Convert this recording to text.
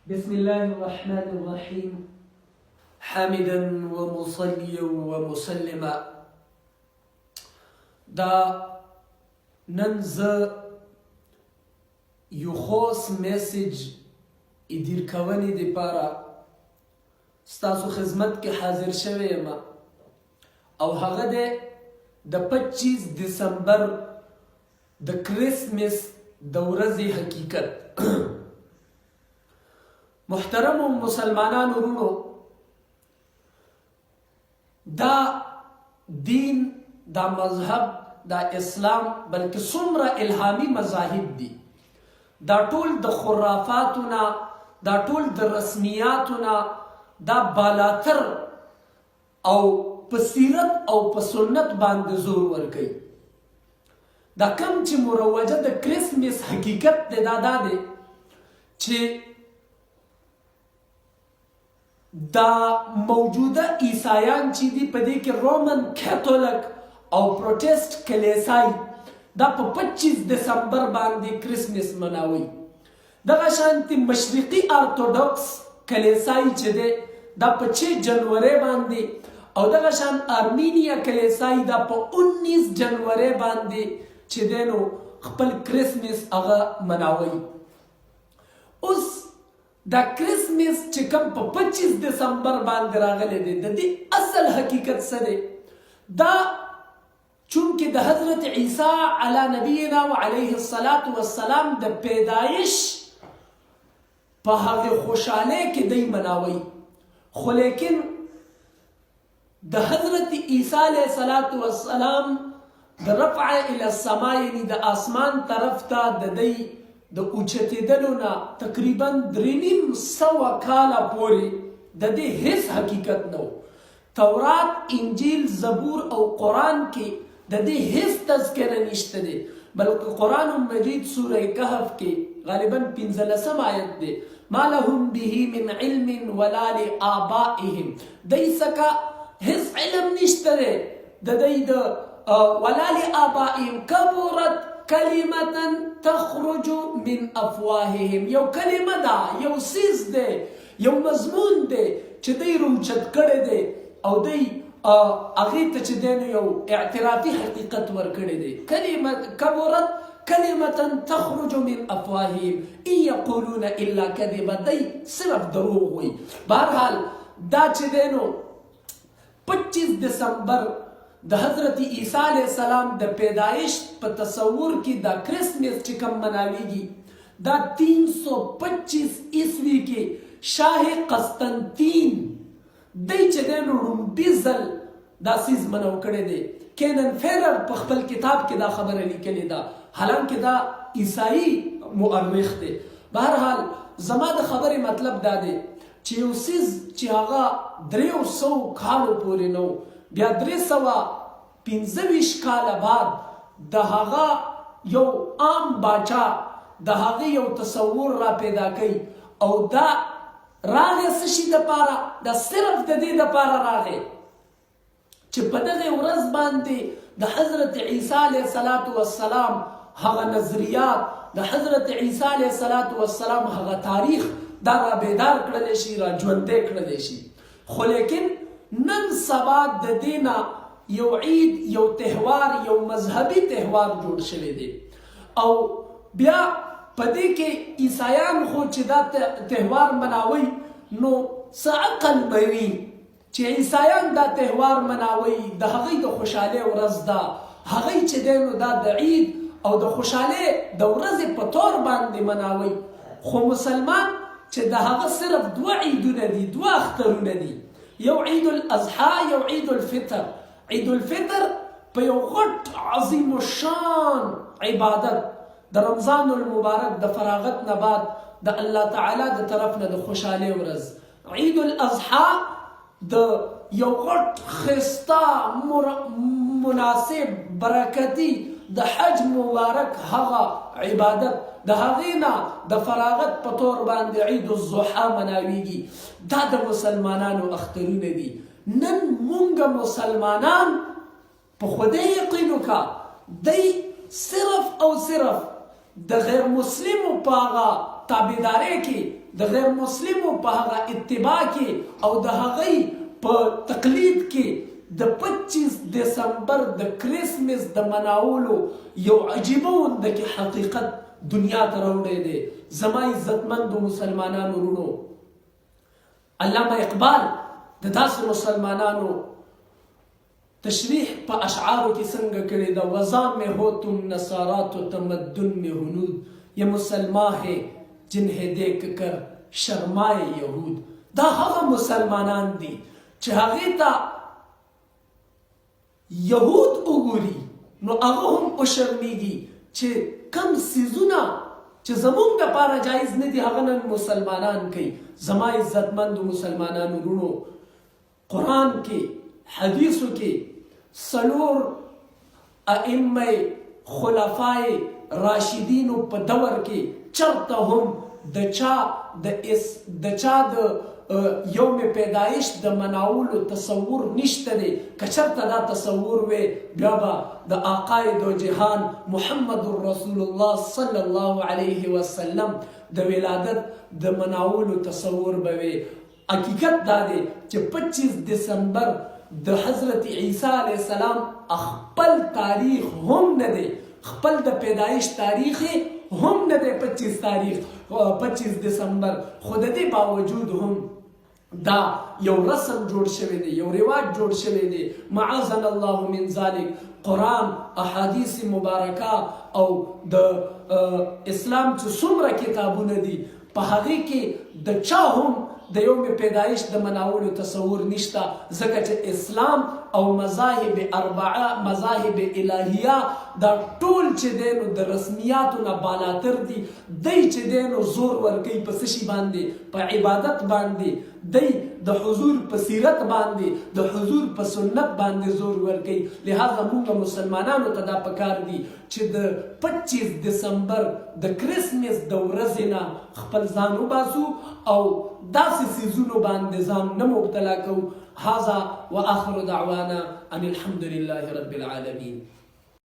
بسم الله الرحمن الرحيم حامدا ومصليا ومسلما. دا نن زه یو خاص میسیج ادیر کونې دپاره ستاسو خدمت کې حاضر شوی یم او هغه دی د 25 دسمبر د کرسمس د ورځې حقیقت. محترم مسلمانانو ورونو، دا دین، دا مذهب، دا اسلام بلکې څومره الهامي مذاهب دي، دا ټول د خرافاتونه، دا ټول د رسمیاتونه، دا بالاتر او په سیرت او په سنت باندې زور ورکوي. دا کم چې مروجه د کرسمس حقیقت دی، دا دی چې دا موجوده عیسایان چې دي په دې کې رومن کاتولیک او پروټیسټ کلیسای دا په 25 دسمبر باندې کرسمس مناوي. دغه شانتي مشرقي ارتودوکس کلیسای چې دی دا په 6 جنوري باندې او دغه شان ارمینیا کلیسای دا په 19 جنوري باندې چې دی نو خپل کرسمس هغه مناوي. اوس دا کرسمس چې کوم په 25 دسمبر باندې راغلی دی، د دې اصل حقیقت څه دی؟ دا چونکې د حضرت عیسی علی نبینا و علیه الصلاة والسلام د پیدایش په هغې خوشحالۍ کې دی مناوي، خو لیکن د حضرت عیسی علیه الصلاة والسلام د رفع الی السما، یعنی د آسمان طرف ته د دی د اوچتېدلو نه تقریبا 350 کاله پورې د دې هیڅ حقیقت نه و. تورات، انجیل، زبور او قرآن کې د دې هیڅ تذکره نشته دی، بلکې قرآن مجید سوره کهف کې غالبا 15 آیت دی، ما لهم به من علم ولا لآبائهم، دی څخه هیڅ علم نشته دی د دی د ولا لآبائهم کبرت کلمة تخرج من افواههم. یو کلمه ده، یو سیز ده، یو مضمون ده چې دی روچت کړی دی او دی هغې ته چې دی نو یو اعترافي حقیقت ورکړی دی. کبرت کلمة تخرج من افواههم ان یقولون الا کذبا، دی صرف دروغ وی. بهرحال دا چې دی نو 25 دسمبر د حضرت عیسی علیه السلام د پیدایش په تصور کې دا کرسمس چې کوم مناویږي، دا 325 عیسوي کې شاه قسطنطین دی چې دی نو لومبي ځل دا څیز منو کړی دی. کینن فیرر په خپل کتاب کې دا خبره لیکلې ده، حالانکه دا عیسائی مورخ دی. بهرحال زما د خبرې مطلب دا دی چې یو څیز چې هغه 300 کالو پورې نه و، بیا 325 کاله بعد د هغه یو عام باچا د هغه یو تصور را پیدا کوي او دا راغی څه شي دپاره؟ دا صرف د دې دپاره راغی چې په دغې ورځ باندې د حضرت عیسی علیه الصلاة والسلام هغه نظریات، د حضرت عیسی علیه الصلاة والسلام هغه تاریخ دا را بیدار کړلی شي، را ژوندی کړلی شي. خو لیکن نن سبا د دې نه یو عید، یو تهوار، یو مذهبي تهوار جوړ شوی دی او بیا په دې کې عیسایان خو چې دا تهوار مناوي نو څه عقل به وي چې عیسایان دا تهوار مناوي، د هغوی د خوشحالۍ ورځ ده، هغوی چې دی نو دا د عید او د خوشحالۍ د ورځې په طور باندې مناوي. خو مسلمان چې د هغه صرف 2 عیدونه دي، 2 اخترونه دي، یو عید الاضحی، یو عید الفطر. عید الفطر په یو غټ عظیم الشان عبادت د رمضان المبارک د فراغت نه بعد د الله تعالی د طرف نه د خوشحالۍ ورځ. عید الاضحی د یو غټ ښایسته مناسب برکتي د حج مبارک هغه عبادت، د هغې نه د فراغت په طور باندې عید الضحی مناویږي. دا د مسلمانانو اخترونه دي. نن مونږ مسلمانان په خدای یقین وکړه، دی صرف او صرف د غیر مسلمو په هغه تابعدارۍ کې، د غیر مسلمو په هغه اتباع کې او د هغوی په تقلید کې د 25 دسمبر د کرسمس د مناولو یو عجیبه ونده کې حقیقت دنیا ته راوړی دی. زما عزتمندو مسلمانانو ورونو، علامه اقبال د داسې مسلمانانو تشریح په اشعارو کې څنګه کړې ده. وزا میں ہو تم نصارا تو تمدن میں ہنود، یہ مسلمان ہے جنہیں دیکھ کر شرمائے یہود. دا هغه مسلمانان دي چې هغې ته یهود وګوري نو هغه هم وشرمېږي چې کم څیزونه چې زمونږ دپاره جایز نه دي هغه نن مسلمانان کوي. زما عزتمندو مسلمانانو ورونو، قرآن کې حدیثو کې څلور ائمه خلفای راشدینو په دور کې چرته هم د چا د یوم پیدایش د مناولو تصور نشته دی. که چرته دا تصور وی بیا به د آقای دو جهان محمد رسول الله صلی الله علیه وسلم د ولادت د مناولو تصور به وی. حقیقت دا دی چې 25 دسمبر د حضرت عیسی علیه السلام خپل تاریخ هم نه دی، خپل د پیدایش تاریخ هم نه دی 25 دسمبر. خو د دې باوجود هم دا یو رسم جوړ شوی دی، یو رواج جوړ شوی دی. معاذنا الله من ذلک. قرآن، احادیث مبارکه او د اسلام چې څومره کتابونه دي په هغې کې د چا هم د یوم پیدایش د مناولو تصور نشته، ځکه چې اسلام او مذاهب اربعه، مذاهب الهیه، دا ټول چې دی نو د رسمیاتو نه بالاتر دي. دی چې دی نو زور ورکوي په څه شي باندې؟ په عبادت باندې. دی د حضور په سیرت باندې، د حضور په سنت باندې زور ورکوي. لہذا موږ مسلمانانو ته دا پکار دي چې د 25 دسمبر د کرسمس د ورځې نه خپل ځان وباسو او داسې څیزونو باندې ځان نه مبتلا کوو. هذا واخر دعوانا ان الحمد لله رب العالمين.